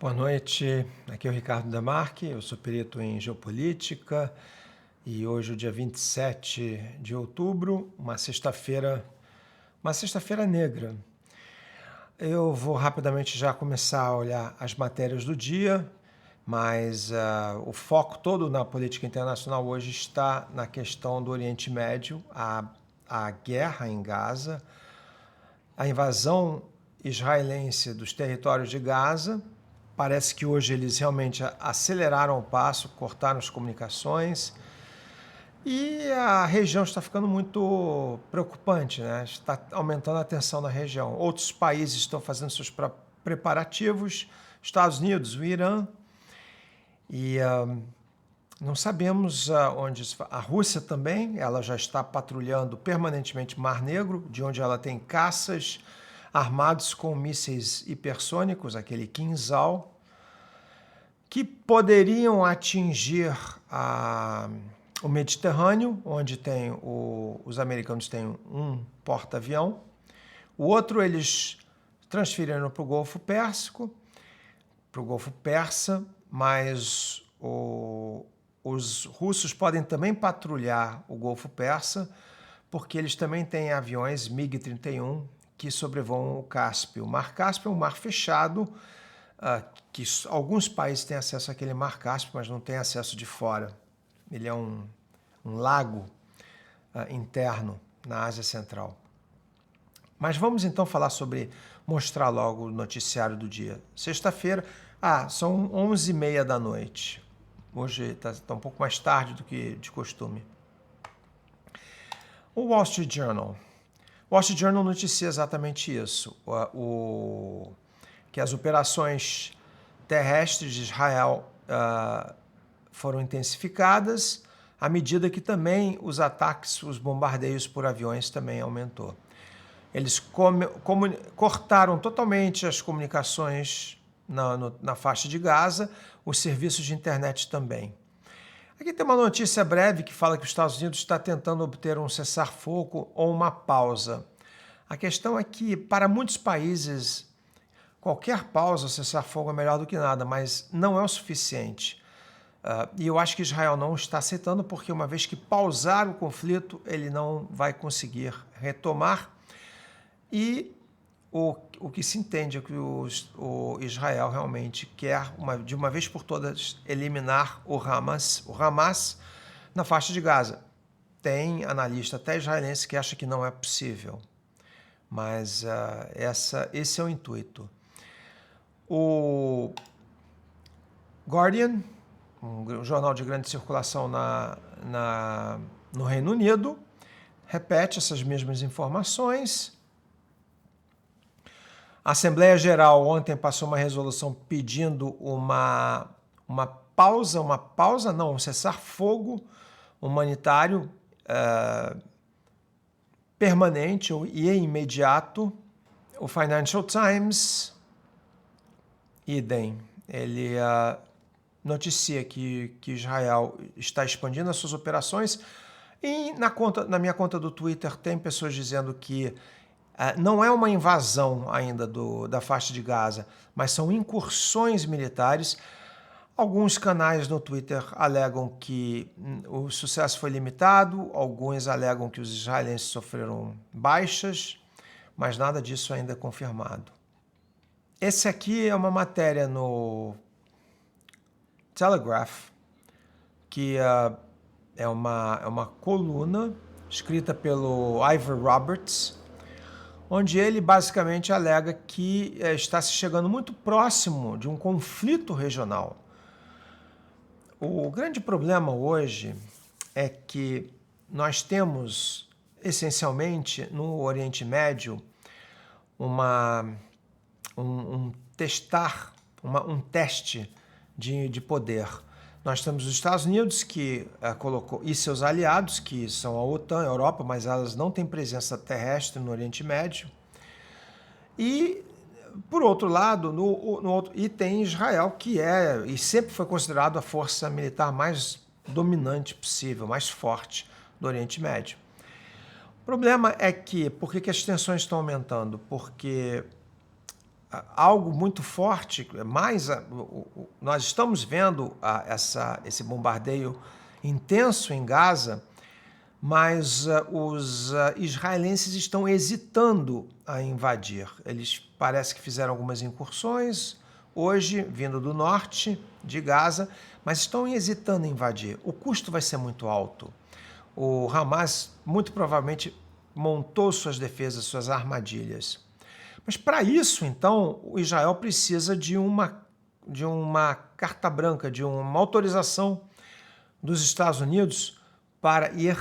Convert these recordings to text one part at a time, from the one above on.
Boa noite, aqui é o Ricardo Demarque, eu sou perito em geopolítica e hoje, o dia 27 de outubro, uma sexta-feira negra. Eu vou rapidamente já começar a olhar as matérias do dia, mas o foco todo na política internacional hoje está na questão do Oriente Médio, a guerra em Gaza, a invasão israelense dos territórios de Gaza. Parece que hoje eles realmente aceleraram o passo, cortaram as comunicações e a região está ficando muito preocupante, né? Está aumentando a tensão na região. Outros países estão fazendo seus preparativos, Estados Unidos, o Irã, e não sabemos onde isso vai. A Rússia também, ela já está patrulhando permanentemente o Mar Negro, de onde ela tem caças armados com mísseis hipersônicos, aquele Kinzhal, que poderiam atingir o Mediterrâneo, onde os americanos têm um porta-avião. O outro eles transferiram para o Golfo Pérsico, para o Golfo Persa, mas os russos podem também patrulhar o Golfo Persa, porque eles também têm aviões MiG-31 que sobrevoam o Cáspio. O Mar Cáspio é um mar fechado, que alguns países têm acesso àquele Mar Cáspio, mas não têm acesso de fora. Ele é um lago interno na Ásia Central. Mas vamos então mostrar logo o noticiário do dia. Sexta-feira, são 11h30 da noite. Hoje está um pouco mais tarde do que de costume. O Wall Street Journal. O Wall Street Journal noticia exatamente isso, que as operações terrestres de Israel foram intensificadas, à medida que também os ataques, os bombardeios por aviões também aumentou. Eles cortaram totalmente as comunicações na faixa de Gaza, os serviços de internet também. Aqui tem uma notícia breve que fala que os Estados Unidos está tentando obter um cessar-fogo ou uma pausa. A questão é que, para muitos países, qualquer pausa ou cessar-fogo é melhor do que nada, mas não é o suficiente. E eu acho que Israel não está aceitando, porque uma vez que pausar o conflito, ele não vai conseguir retomar. E o que se entende é que o Israel realmente quer, de uma vez por todas, eliminar o Hamas na faixa de Gaza. Tem analista até israelense que acha que não é possível, mas esse é o intuito. O Guardian, um jornal de grande circulação no Reino Unido, repete essas mesmas informações. A Assembleia Geral ontem passou uma resolução pedindo um cessar-fogo humanitário permanente e imediato. O Financial Times, idem, ele noticia que Israel está expandindo as suas operações, e na minha conta do Twitter tem pessoas dizendo que não é uma invasão ainda da faixa de Gaza, mas são incursões militares. Alguns canais no Twitter alegam que o sucesso foi limitado, alguns alegam que os israelenses sofreram baixas, mas nada disso ainda é confirmado. Esse aqui é uma matéria no Telegraph, que é uma coluna escrita pelo Ivor Roberts, onde ele basicamente alega que está se chegando muito próximo de um conflito regional. O grande problema hoje é que nós temos, essencialmente, no Oriente Médio, um teste de poder. Nós temos os Estados Unidos e seus aliados, que são a OTAN, a Europa, mas elas não têm presença terrestre no Oriente Médio. E, por outro lado, e tem Israel, que e sempre foi considerado a força militar mais dominante possível, mais forte do Oriente Médio. O problema é que, por que as tensões estão aumentando? Porque algo muito forte, nós estamos vendo esse bombardeio intenso em Gaza, mas os israelenses estão hesitando a invadir. Eles parece que fizeram algumas incursões hoje, vindo do norte de Gaza, mas estão hesitando em invadir. O custo vai ser muito alto. O Hamas muito provavelmente montou suas defesas, suas armadilhas. Mas para isso, então, o Israel precisa de uma carta branca, de uma autorização dos Estados Unidos para ir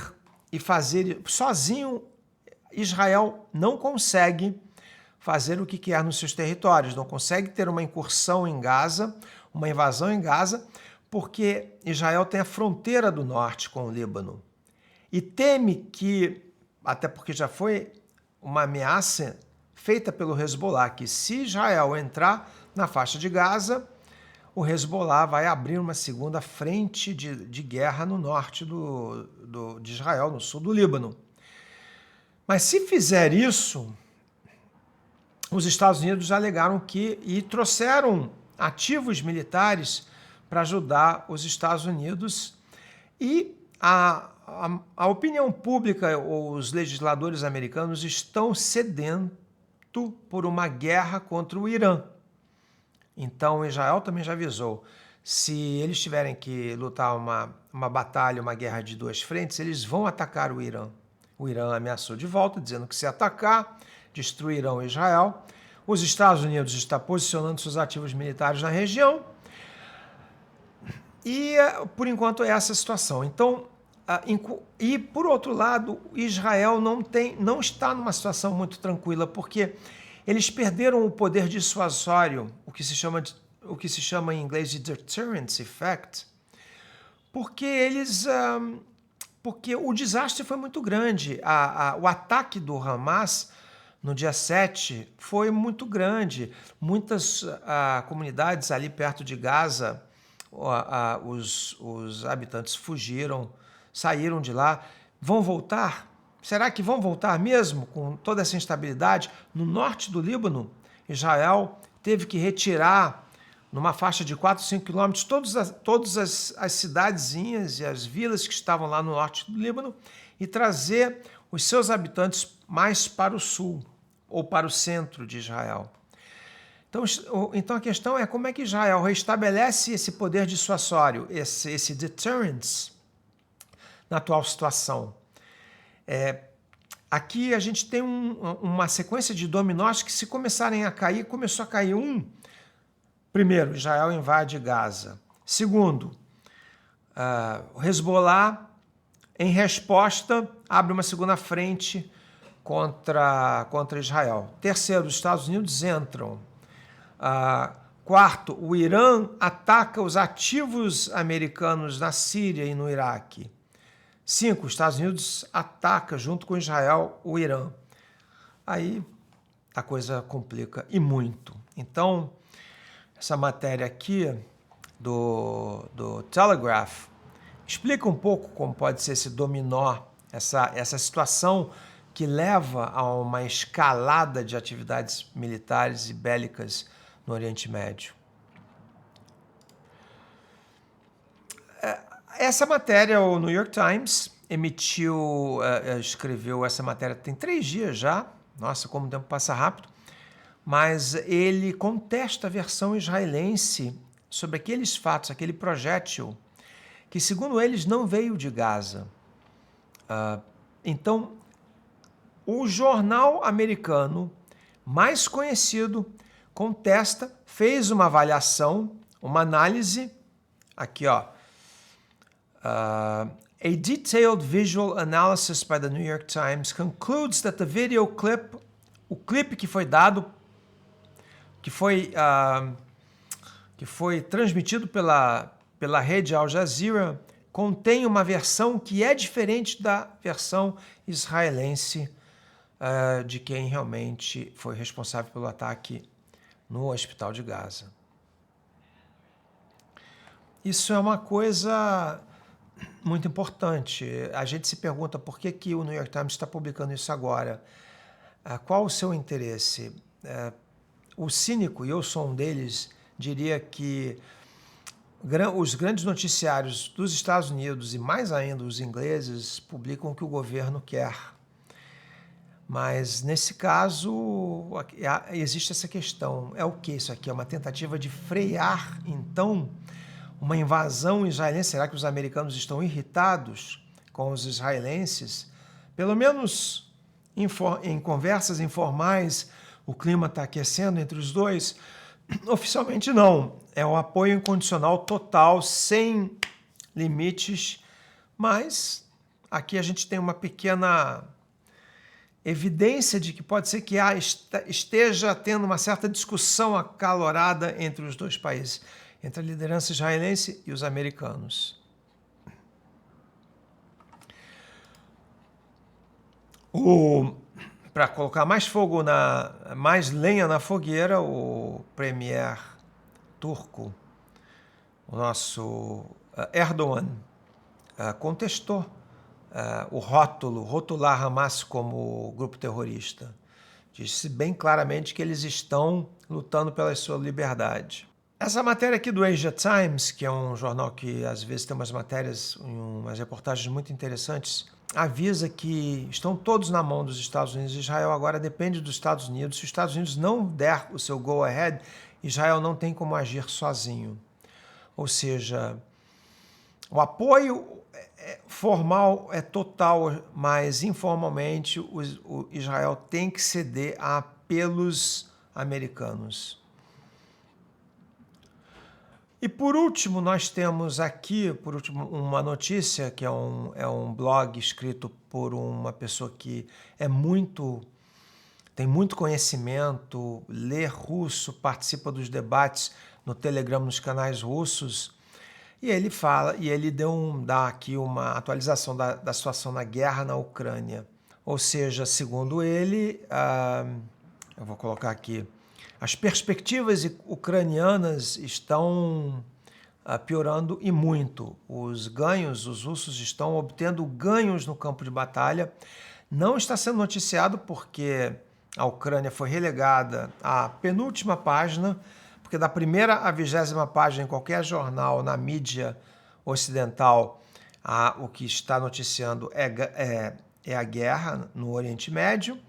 e fazer. Sozinho, Israel não consegue fazer o que quer nos seus territórios, não consegue ter uma incursão em Gaza, uma invasão em Gaza, porque Israel tem a fronteira do norte com o Líbano. E teme que, até porque já foi uma ameaça feita pelo Hezbollah, que se Israel entrar na faixa de Gaza, o Hezbollah vai abrir uma segunda frente de guerra no norte de Israel, no sul do Líbano. Mas se fizer isso, os Estados Unidos alegaram e trouxeram ativos militares para ajudar os Estados Unidos, e a opinião pública, os legisladores americanos estão sedento por uma guerra contra o Irã. Então Israel também já avisou, se eles tiverem que lutar uma batalha, uma guerra de duas frentes, eles vão atacar o Irã. O Irã ameaçou de volta, dizendo que se atacar, destruirão Israel. Os Estados Unidos estão posicionando seus ativos militares na região. E, por enquanto, é essa a situação. Então, e, por outro lado, Israel não está numa situação muito tranquila, porque eles perderam o poder dissuasório, o que se chama em inglês de deterrence effect, porque o desastre foi muito grande. O ataque do Hamas no dia 7 foi muito grande. Muitas comunidades ali perto de Gaza, os habitantes fugiram, saíram de lá. Vão voltar? Será que vão voltar mesmo com toda essa instabilidade? No norte do Líbano, Israel teve que retirar, numa faixa de 4, 5 quilômetros, todas as cidadezinhas e as vilas que estavam lá no norte do Líbano e trazer os seus habitantes mais para o sul ou para o centro de Israel. Então a questão é como é que Israel restabelece esse poder dissuasório, esse deterrence na atual situação. Aqui a gente tem uma sequência de dominós que, se começarem a cair, começou a cair um. Primeiro, Israel invade Gaza. Segundo, o Hezbollah, em resposta, abre uma segunda frente contra Israel. Terceiro, os Estados Unidos entram. Quarto, o Irã ataca os ativos americanos na Síria e no Iraque. 5, os Estados Unidos ataca, junto com Israel, o Irã. Aí a coisa complica, e muito. Então, essa matéria aqui do Telegraph explica um pouco como pode ser esse dominó, essa situação que leva a uma escalada de atividades militares e bélicas no Oriente Médio. Essa matéria, o New York Times escreveu essa matéria tem 3 dias já. Nossa, como o tempo passa rápido. Mas ele contesta a versão israelense sobre aqueles fatos, aquele projétil, que, segundo eles, não veio de Gaza. Então, o jornal americano mais conhecido contesta, fez uma avaliação, uma análise, aqui ó, a detailed visual analysis by the New York Times concludes that the video clip, o clipe que foi dado, que foi transmitido pela rede Al Jazeera, contém uma versão que é diferente da versão israelense de quem realmente foi responsável pelo ataque no hospital de Gaza. Isso é uma coisa muito importante. A gente se pergunta por que o New York Times está publicando isso agora. Qual o seu interesse? o cínico, e eu sou um deles, diria que os grandes noticiários dos Estados Unidos, e mais ainda os ingleses, publicam o que o governo quer. Mas, nesse caso, existe essa questão. É o que isso aqui? É uma tentativa de frear, então, uma invasão israelense? Será que os americanos estão irritados com os israelenses? Pelo menos em conversas informais, o clima está aquecendo entre os dois. Oficialmente não. É um apoio incondicional total, sem limites. Mas aqui a gente tem uma pequena evidência de que pode ser que esteja tendo uma certa discussão acalorada entre os dois países, entre a liderança israelense e os americanos. Para colocar mais lenha na fogueira, o premier turco, o nosso Erdogan, contestou rotular Hamas como grupo terrorista. Disse bem claramente que eles estão lutando pela sua liberdade. Essa matéria aqui do Asia Times, que é um jornal que às vezes tem umas matérias, umas reportagens muito interessantes, avisa que estão todos na mão dos Estados Unidos. Israel agora depende dos Estados Unidos. Se os Estados Unidos não der o seu go-ahead, Israel não tem como agir sozinho. Ou seja, o apoio formal é total, mas informalmente o Israel tem que ceder a apelos americanos. E por último, nós temos aqui, uma notícia que é um blog escrito por uma pessoa que tem muito conhecimento, lê russo, participa dos debates no Telegram, nos canais russos. E ele fala, e ele dá aqui uma atualização da situação na guerra na Ucrânia. Ou seja, segundo ele, eu vou colocar aqui, as perspectivas ucranianas estão piorando e muito. Os russos estão obtendo ganhos no campo de batalha. Não está sendo noticiado porque a Ucrânia foi relegada à penúltima página, porque da primeira à 20ª página em qualquer jornal na mídia ocidental, o que está noticiando é a guerra no Oriente Médio.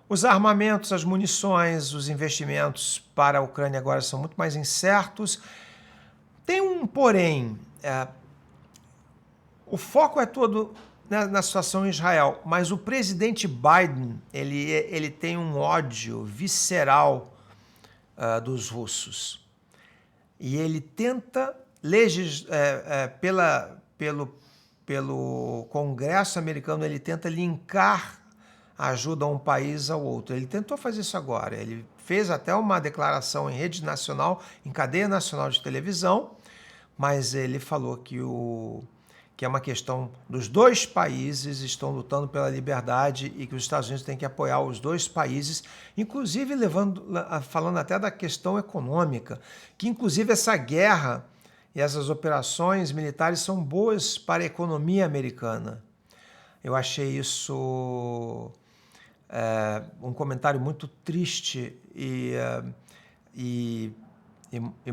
Os armamentos, as munições, os investimentos para a Ucrânia agora são muito mais incertos. Tem um porém, o foco é todo na situação em Israel, mas o presidente Biden ele tem um ódio visceral dos russos. E ele tenta, pelo Congresso americano, ele tenta linkar a ajuda a um país ao outro. Ele tentou fazer isso agora. Ele fez até uma declaração em rede nacional, em cadeia nacional de televisão, mas ele falou que é uma questão dos dois países estão lutando pela liberdade e que os Estados Unidos têm que apoiar os dois países, inclusive falando até da questão econômica, que inclusive essa guerra e essas operações militares são boas para a economia americana. Eu achei isso um comentário muito triste e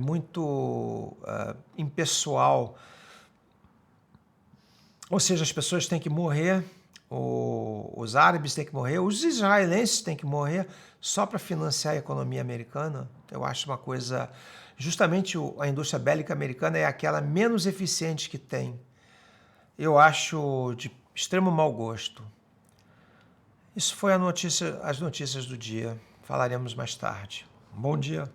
muito impessoal. Ou seja, as pessoas têm que morrer, os árabes têm que morrer, os israelenses têm que morrer só para financiar a economia americana. Eu acho uma coisa... Justamente a indústria bélica americana é aquela menos eficiente que tem. Eu acho de extremo mau gosto. Isso foi as notícias do dia. Falaremos mais tarde. Bom dia.